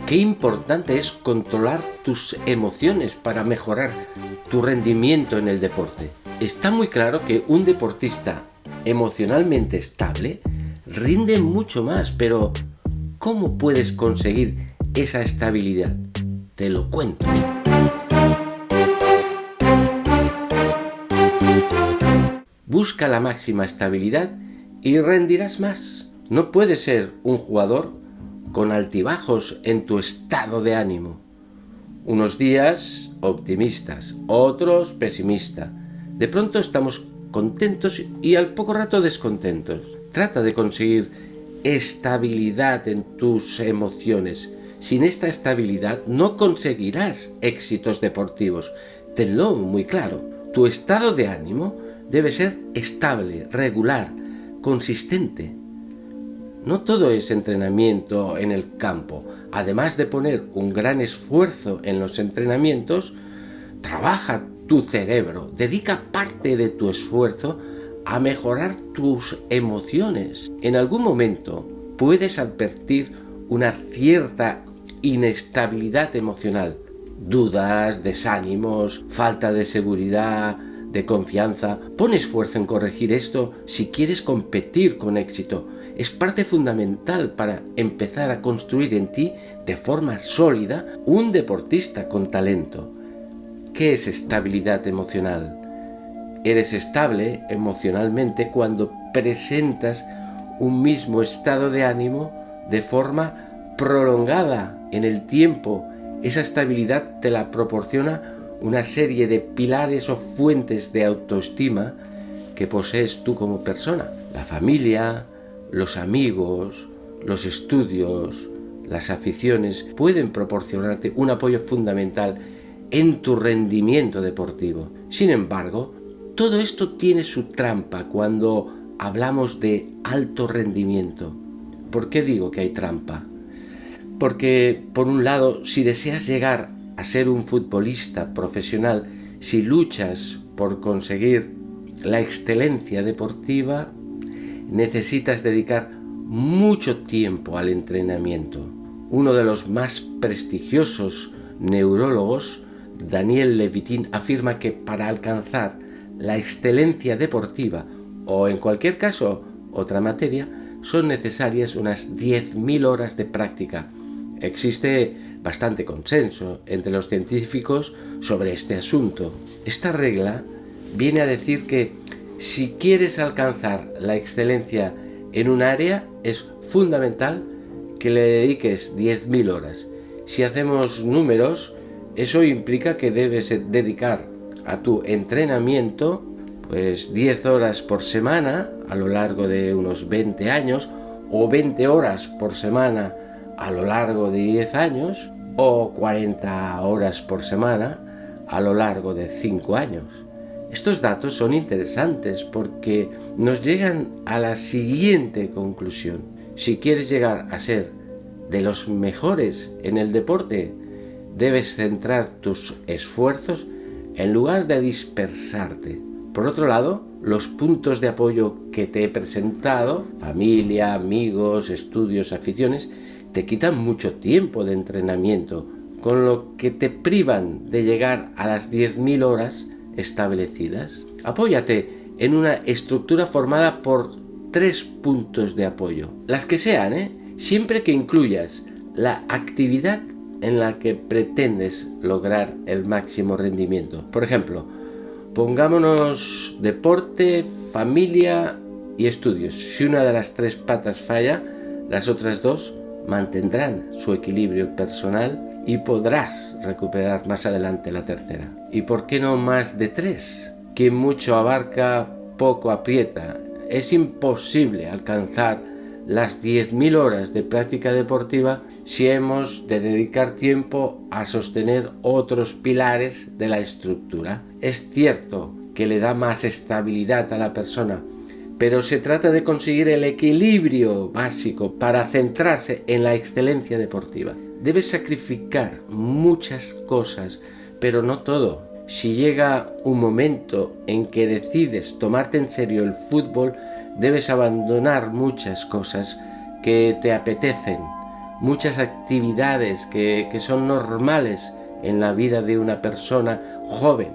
Qué importante es controlar tus emociones para mejorar tu rendimiento en el deporte. Está muy claro que un deportista emocionalmente estable rinde mucho más, pero ¿cómo puedes conseguir esa estabilidad? Te lo cuento. Busca la máxima estabilidad y rendirás más. No puedes ser un jugador con altibajos en tu estado de ánimo. Unos días optimistas, otros pesimistas. De pronto estamos contentos y al poco rato descontentos. Trata de conseguir estabilidad en tus emociones. Sin esta estabilidad no conseguirás éxitos deportivos. Tenlo muy claro. Tu estado de ánimo debe ser estable, regular, consistente. No todo es entrenamiento en el campo. Además de poner un gran esfuerzo en los entrenamientos, trabaja tu cerebro, dedica parte de tu esfuerzo a mejorar tus emociones. En algún momento puedes advertir una cierta inestabilidad emocional, dudas, desánimos, falta de seguridad, de confianza. Pon esfuerzo en corregir esto si quieres competir con éxito. Es parte fundamental para empezar a construir en ti de forma sólida un deportista con talento. ¿Qué es estabilidad emocional? Eres estable emocionalmente cuando presentas un mismo estado de ánimo de forma prolongada en el tiempo. Esa estabilidad te la proporciona una serie de pilares o fuentes de autoestima que posees tú como persona. La familia, los amigos, los estudios, las aficiones pueden proporcionarte un apoyo fundamental en tu rendimiento deportivo. Sin embargo, todo esto tiene su trampa cuando hablamos de alto rendimiento. ¿Por qué digo que hay trampa? Porque, por un lado, si deseas llegar a ser un futbolista profesional, si luchas por conseguir la excelencia deportiva, necesitas dedicar mucho tiempo al entrenamiento. Uno de los más prestigiosos neurólogos, Daniel Levitin, afirma que para alcanzar la excelencia deportiva o en cualquier caso otra materia son necesarias unas 10.000 horas de práctica. Existe bastante consenso entre los científicos sobre este asunto. Esta regla viene a decir que si quieres alcanzar la excelencia en un área es fundamental que le dediques 10.000 horas. Si hacemos números, eso implica que debes dedicar a tu entrenamiento pues 10 horas por semana a lo largo de unos 20 años o 20 horas por semana a lo largo de 10 años o 40 horas por semana a lo largo de 5 años. Estos datos son interesantes porque nos llegan a la siguiente conclusión. Si quieres llegar a ser de los mejores en el deporte, debes centrar tus esfuerzos en lugar de dispersarte. Por otro lado, los puntos de apoyo que te he presentado, familia, amigos, estudios, aficiones, te quitan mucho tiempo de entrenamiento, con lo que te privan de llegar a las 10.000 horas establecidas. Apóyate en una estructura formada por 3 puntos de apoyo, las que sean, siempre que incluyas la actividad en la que pretendes lograr el máximo rendimiento. Por ejemplo, pongámonos deporte, familia y estudios. Si una de las 3 patas falla, las otras 2 mantendrán su equilibrio personal y podrás recuperar más adelante la tercera. ¿Y por qué no más de 3? Quien mucho abarca, poco aprieta. Es imposible alcanzar las 10.000 horas de práctica deportiva si hemos de dedicar tiempo a sostener otros pilares de la estructura. Es cierto que le da más estabilidad a la persona, pero se trata de conseguir el equilibrio básico para centrarse en la excelencia deportiva. Debes sacrificar muchas cosas, pero no todo. Si llega un momento en que decides tomarte en serio el fútbol, debes abandonar muchas cosas que te apetecen muchas actividades que son normales en la vida de una persona joven.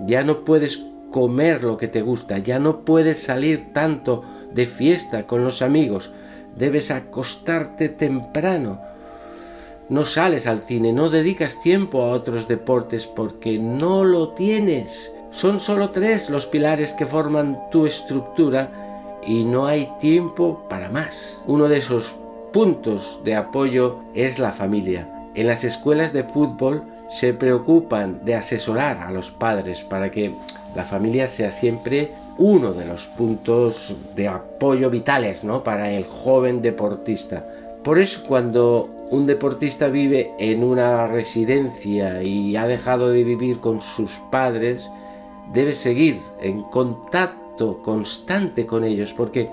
Ya no puedes comer lo que te gusta, ya no puedes salir tanto de fiesta con los amigos, debes acostarte temprano, no sales al cine, no dedicas tiempo a otros deportes porque no lo tienes. Son solo 3 los pilares que forman tu estructura y no hay tiempo para más. Uno de esos puntos de apoyo es la familia. En las escuelas de fútbol se preocupan de asesorar a los padres para que la familia sea siempre uno de los puntos de apoyo vitales, ¿no?, para el joven deportista. Por eso, cuando un deportista vive en una residencia y ha dejado de vivir con sus padres, debe seguir en contacto constante con ellos porque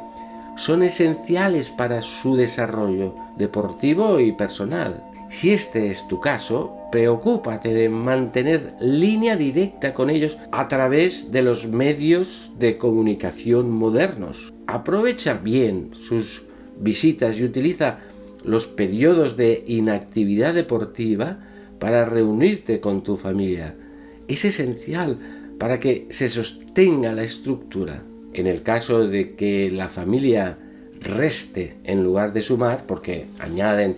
son esenciales para su desarrollo deportivo y personal. Si este es tu caso, preocúpate de mantener línea directa con ellos a través de los medios de comunicación modernos. Aprovecha bien sus visitas y utiliza los periodos de inactividad deportiva para reunirte con tu familia. Es esencial para que se sostenga la estructura. En el caso de que la familia reste en lugar de sumar, porque añaden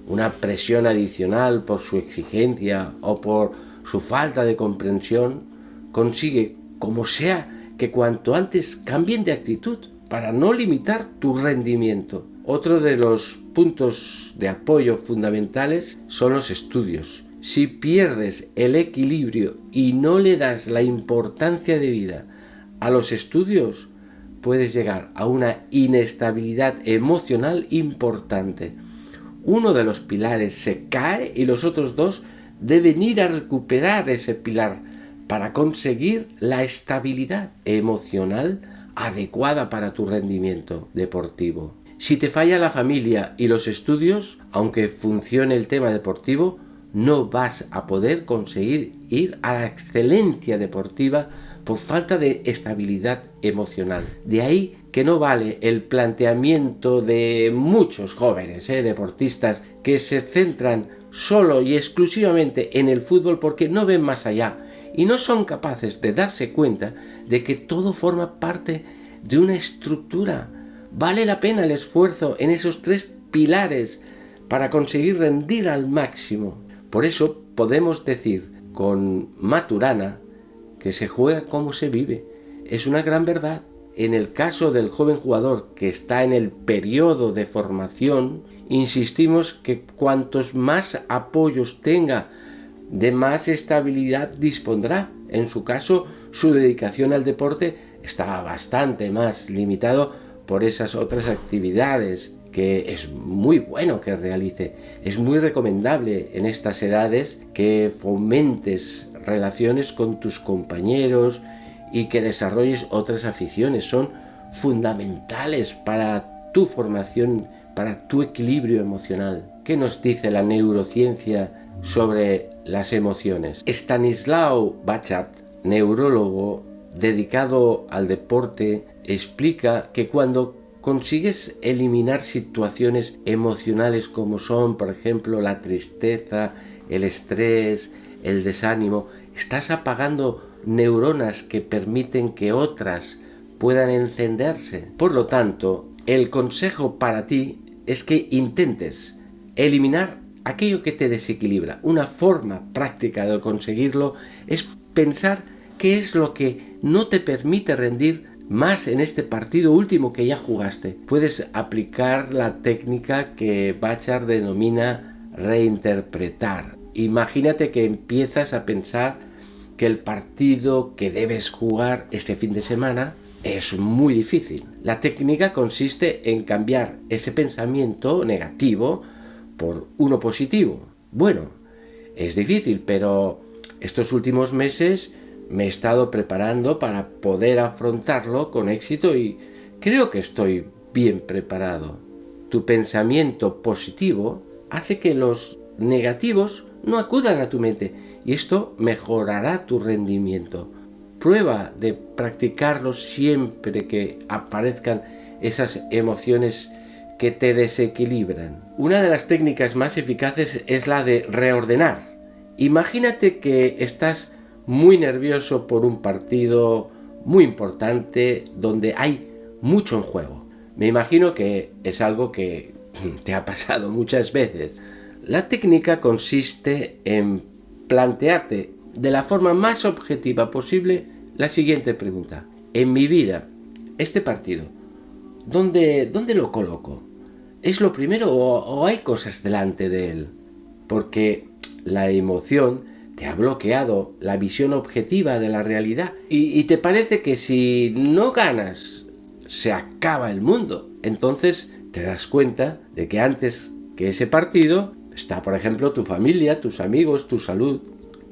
una presión adicional por su exigencia o por su falta de comprensión, consigue, como sea, que cuanto antes cambien de actitud para no limitar tu rendimiento. Otro de los puntos de apoyo fundamentales son los estudios. Si pierdes el equilibrio y no le das la importancia debida a los estudios, puedes llegar a una inestabilidad emocional importante. Uno de los pilares se cae y los otros 2 deben ir a recuperar ese pilar para conseguir la estabilidad emocional adecuada para tu rendimiento deportivo. Si te falla la familia y los estudios, aunque funcione el tema deportivo, no vas a poder conseguir ir a la excelencia deportiva por falta de estabilidad emocional. De ahí que no vale el planteamiento de muchos jóvenes deportistas que se centran solo y exclusivamente en el fútbol porque no ven más allá y no son capaces de darse cuenta de que todo forma parte de una estructura. Vale la pena el esfuerzo en esos 3 pilares para conseguir rendir al máximo. Por eso podemos decir con Maturana que se juega como se vive. Es una gran verdad. En el caso del joven jugador que está en el periodo de formación, insistimos que cuantos más apoyos tenga, de más estabilidad dispondrá. En su caso, su dedicación al deporte está bastante más limitado por esas otras actividades que es muy bueno que realice. Es muy recomendable en estas edades que fomentes relaciones con tus compañeros y que desarrolles otras aficiones. Son fundamentales para tu formación, para tu equilibrio emocional. ¿Qué nos dice la neurociencia sobre las emociones? Stanislaw Bachat, neurólogo dedicado al deporte, explica que cuando consigues eliminar situaciones emocionales como son, por ejemplo, la tristeza, el estrés, el desánimo, estás apagando neuronas que permiten que otras puedan encenderse. Por lo tanto, el consejo para ti es que intentes eliminar aquello que te desequilibra. Una forma práctica de conseguirlo es pensar qué es lo que no te permite rendir más en este partido último que ya jugaste. Puedes aplicar la técnica que Bachat denomina reinterpretar. Imagínate que empiezas a pensar que el partido que debes jugar este fin de semana es muy difícil. La técnica consiste en cambiar ese pensamiento negativo por uno positivo. Bueno, es difícil, pero estos últimos meses me he estado preparando para poder afrontarlo con éxito y creo que estoy bien preparado. Tu pensamiento positivo hace que los negativos no acudan a tu mente y esto mejorará tu rendimiento. Prueba de practicarlo siempre que aparezcan esas emociones que te desequilibran. Una de las técnicas más eficaces es la de reordenar. Imagínate que estás muy nervioso por un partido muy importante donde hay mucho en juego. Me imagino que es algo que te ha pasado muchas veces. La técnica consiste en plantearte de la forma más objetiva posible la siguiente pregunta. En mi vida, este partido, ¿dónde lo coloco? ¿Es lo primero o hay cosas delante de él? Porque la emoción te ha bloqueado la visión objetiva de la realidad y te parece que si no ganas se acaba el mundo. Entonces te das cuenta de que antes que ese partido está, por ejemplo, tu familia, tus amigos, tu salud.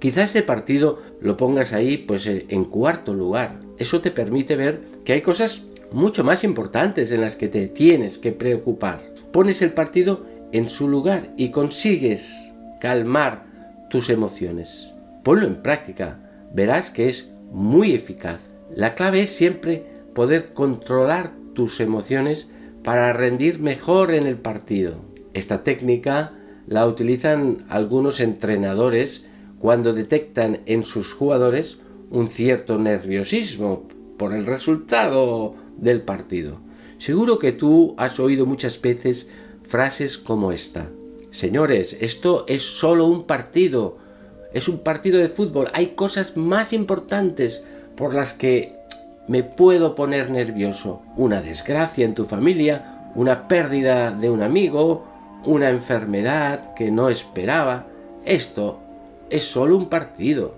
Quizás ese partido lo pongas ahí pues en cuarto lugar. Eso te permite ver que hay cosas mucho más importantes en las que te tienes que preocupar. Pones el partido en su lugar y consigues calmar tus emociones. Ponlo en práctica, verás que es muy eficaz. La clave es siempre poder controlar tus emociones para rendir mejor en el partido. Esta técnica la utilizan algunos entrenadores cuando detectan en sus jugadores un cierto nerviosismo por el resultado del partido. Seguro que tú has oído muchas veces frases como esta. Señores, esto es solo un partido. Es un partido de fútbol. Hay cosas más importantes por las que me puedo poner nervioso. Una desgracia en tu familia, una pérdida de un amigo, una enfermedad que no esperaba. Esto es solo un partido.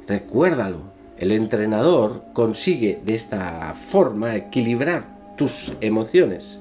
Recuérdalo. El entrenador consigue de esta forma equilibrar tus emociones